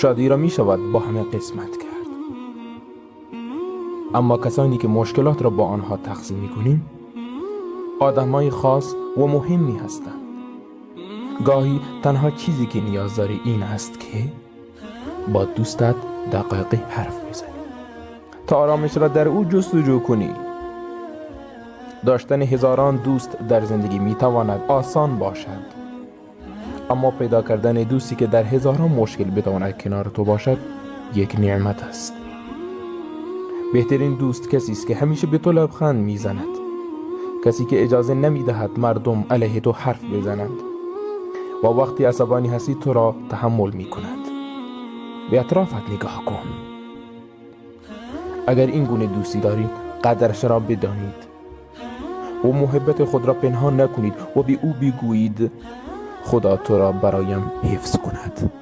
شادی را می شود با همه قسمت کرد، اما کسانی که مشکلات را با آنها تقسیم می کنیم آدمای خاص و مهمی هستند. گاهی تنها چیزی که نیاز داری این است که با دوستت دقایقی حرف بزنی تا آرامش را در او جستجو کنی. داشتن هزاران دوست در زندگی می تواند آسان باشد، اما پیدا کردن دوستی که در هزاران مشکل بتواند کنار تو باشد یک نعمت است. بهترین دوست کسی است که همیشه به تو لبخند میزند، کسی که اجازه نمیدهد مردم علیه تو حرف بزنند و وقتی عصبانی هستی تو را تحمل می کند. به اطرافت نگاه کن. اگر این گونه دوستی دارید قدرش را بدانید و محبت خود را پنهان نکنید و به او بگویید خدا تو را برایم حفظ کند.